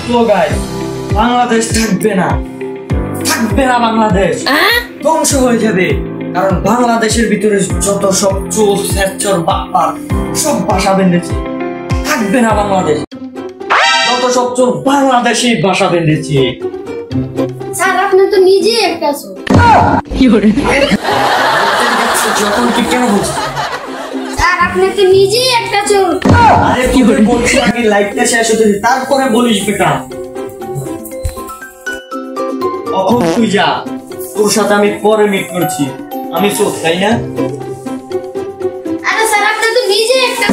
তো গাইস বাংলাদেশ থাকবে না বাংলাদেশ ধ্বংস হয়ে যাবে কারণ বাংলাদেশের ভিতরে যত সব চোর স্যাচর বাপার সব ভাষা বেঁধেছে থাকবে না বাংলাদেশ যত সব চোর বাংলাদেশি ভাষা বেঁধেছে স্যার আপনি তো নিজে একটা চোর কি করে যখন কি কেন বলছিস স্যার আপনি তো নিজে একটা চোর আরে কি করে বলছিস আগে লাইভটা শেষ হতে দে তারপরে বলিস বেটা এখন তুই যা তোর সাথে আমি পরে মিট করছি আমি চোর তাই না আরে স্যার আপনি তো নিজে একটা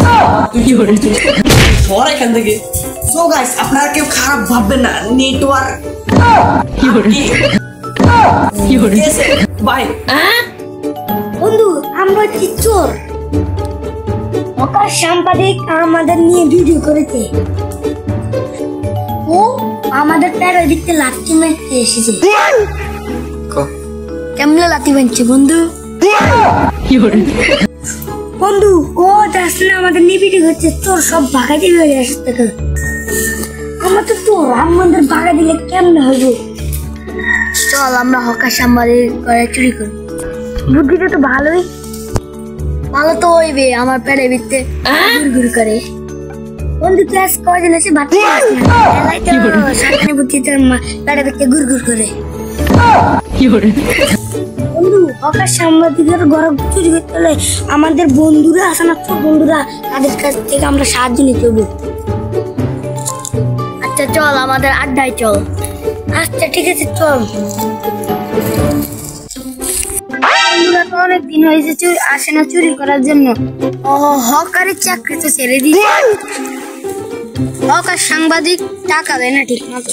তুই কি করে সর এখান থেকে সো গাইস আপনারা কেউ খারাপ ভাববেন না নেটওয়ার্ক কি করে বাই বন্ধু আমরা কি চোর ওকার সাংবাদিক আমাদের নিয়ে ভিডিও করেছে ও আমাদের প্যারা দেখতে লাঠি মারতে এসেছে কেমন লাঠি মারছে বন্ধু বন্ধু ও আসলে আমাদের নিয়ে ভিডিও করছে তোর সব ভাগা দিবে আসতে আমরা তো তোর আমাদের ভাগা দিলে কেমন হইব চল আমরা হকার সাংবাদিক করে চুরি করি বুদ্ধিটা তো ভালোই ভালো তো হইবে আমার প্যারে ভিতরে ঘুরঘুর করে বন্ধু ক্লাস কয়দিন আছে বাচ্চা এলাই তো সামনে বুদ্ধিতে প্যারে ভিতরে ঘুরঘুর করে বন্ধু হকার সাংবাদিকের গরম চুরি করতে হলে আমাদের বন্ধুরা আছে না তো বন্ধুরা তাদের কাছ থেকে আমরা সাহায্য নিতে হবে আচ্ছা চল আমাদের আড্ডায় চল আচ্ছা ঠিক আছে চল অনেক দিন হয়েছে আসে না চুরি করার জন্য হকারের চাকরি তো ছেড়ে দিচ্ছে হকার সাংবাদিক টাকা দেয় না ঠিক মতো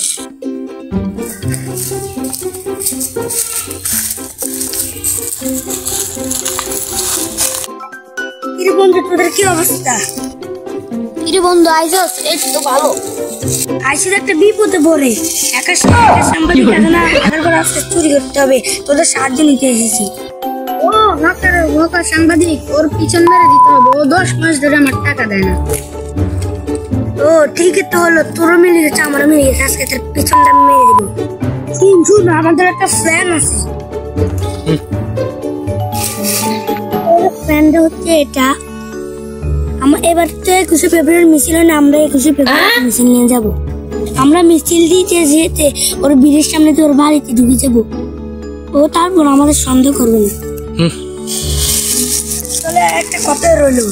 কিরে বন্ধু তোদের কি অবস্থা কিরে বন্ধু আইসস এই তো ভালো আইসির একটা বিপদে পড়ে একা সাংবাদিক আছে না আমার ঘরে আজকে চুরি করতে হবে তোদের সাহায্য নিতে এসেছি ও হকার সাংবাদিক ওর পিছন মেরে দিতে হবে ও 10 মাস ধরে আমার টাকা দেয় না ও ঠিক তো হলো তোর মিলে গেছে আমার মিলে গেছে আজকে তার পিছনটা মেরে দেবো শুন আমাদের একটা প্ল্যান আছে প্ল্যানটা হচ্ছে এটা আমরা এবার তো 21 ফেব্রুয়ারি মিছিল হয় না আমরা 21 ফেব্রুয়ারি মিছিল নিয়ে যাব আমরা মিছিল দিতে যেতে ওর বীরের সামনে তো ওর বাড়িতে ঢুকে যাব ও তারপর আমাদের সন্দেহ করবে না তাহলে একটা কথা রইলো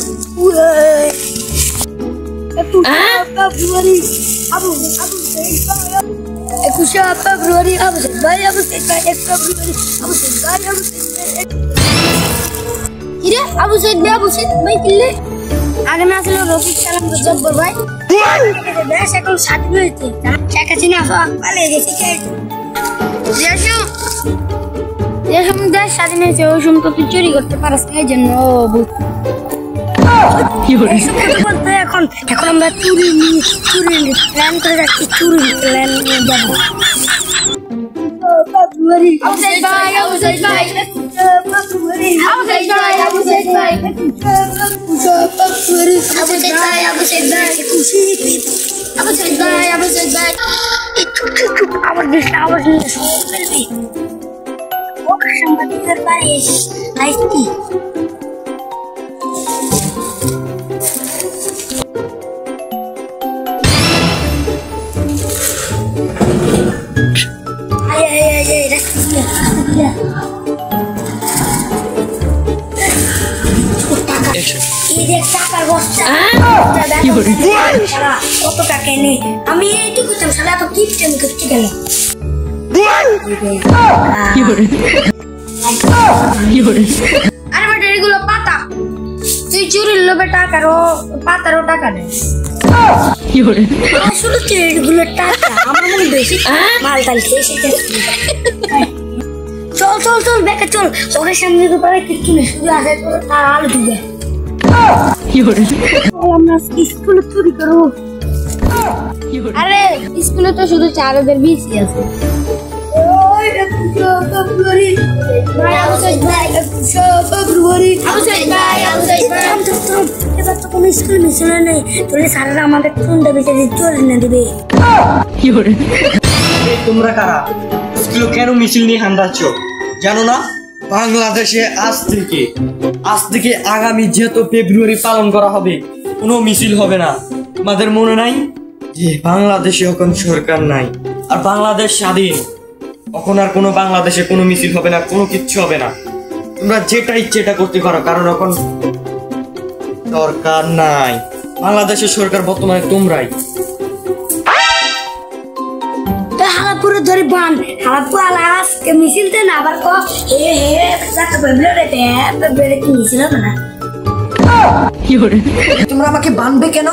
আগে না ছিল রফিক সালাম জব্বর ভাই দেশ এখন স্বাধীন হয়েছে শেখ হাসিনা পালিয়ে গেছে যে সময় দেশ স্বাধীন হয়েছে ওই সময় তো তুই চুরি করতে পারিস না এই জন্য এখন আমরা চুরি প্ল্যান করে যাচ্ছি চুরি প্ল্যান নিয়ে যাবো আমার দেশটা আবার ফেলবি সাংবাদিকের বাড়ি আসছি কত টাকা নেই আমি এইটুকু সারা তো কিপটে আমি করতে গেলাম আরে বেটা এগুলো পাতা তুই চুরির লোভে টাকারও পাতারও টাকা নেই আসলে তো এগুলো টাকা আমার মনে বেশি মাল টাল খেয়ে চল বেকা চল ওকে সামনে তো পারে কিছু নেই শুধু আছে তার আলো দিবে আমরা স্কুলে চুরি করবো আরে স্কুলে তো শুধু চারদের বেশি আছে ফেব্রুয়ারি ভাই ভাই 21 ফেব্রুয়ারি ভাই এবার তো কোনো স্কুল মিশন নেই তোরে স্যাররা আমাদের কোনটা বেঁচে চলে না দিবে তোমরা কারা স্কুলে কেন মিছিল নিয়ে হামড়াচ্ছ জানো না বাংলাদেশে আজ থেকে আগামী যেত ফেব্রুয়ারি পালন করা হবে কোনো মিছিল হবে না তোমাদের মনে নাই যে বাংলাদেশে এখন সরকার নাই আর বাংলাদেশ স্বাধীন এখন আর কোনো বাংলাদেশে কোনো মিছিল হবে না কোনো কিচ্ছু হবে না তোমরা যেটা ইচ্ছে এটা করতে পারো কারণ এখন সরকার নাই বাংলাদেশের সরকার বর্তমানে তোমরাই হালাপুরে ধরে বান হালাপুর আজকে মিছিলতে না আবার কো হে যাতে ফেব্রুয়ারিতে কি মিছিল হবে না তোমরা আমাকে বানবে কেন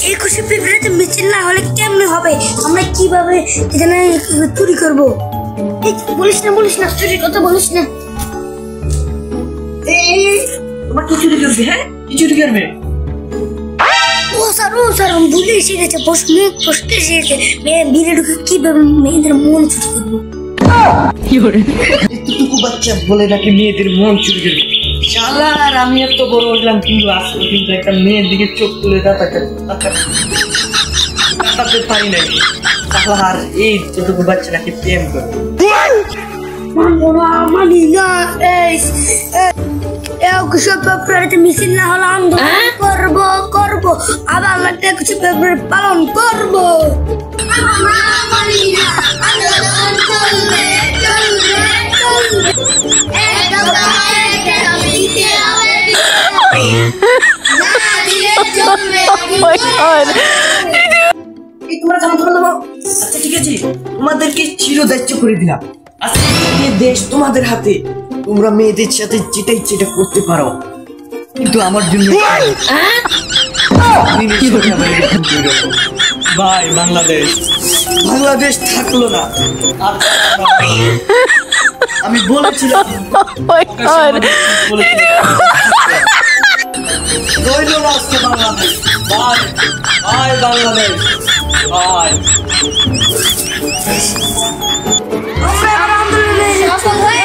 21 ফেব্রুয়ারিতে মিছিল না হলে কেমনে হবে আমরা কিভাবে এখানে চুরি করব বলিস না চুরি কথা বলিস না তোমরা কি চুরি করবে হ্যাঁ কি চুরি করবে ও স্যার ভুলে এসেছে প্রশ্ন এসেছে মেয়ে ঢুকে কিভাবে মেয়েদের মন চুরি করবো একটুকু বাচ্চা বলে নাকি মেয়েদের মন চুরি করবে শালা আর আমি এত বড় হইলাম কিন্তু আসলে কিন্তু একটা মেয়ের দিকে চোখ তুলে তাকাতে পারি নাই শালা আর এই ছোটটুকু বাচ্চা নাকি প্রেম করে মানি না ফেব্রুয়ারিতে মিছিল না হলে আন্দোলন করবো আবার 21 ফেব্রুয়ারি পালন করবো তোমরা আচ্ছা ঠিক আছে তোমাদেরকে চির দায়িত্ব করে দিলাম আজকে দেশ তোমাদের হাতে তোমরা মেয়েদের সাথে যেটা ইচ্ছে এটা করতে পারো কিন্তু আমার জন্য বাই বাংলাদেশ থাকলো না আমি বলেছিলাম বাংলাদেশ বাই বাংলাদেশ বাই আমরা আন্দোলনে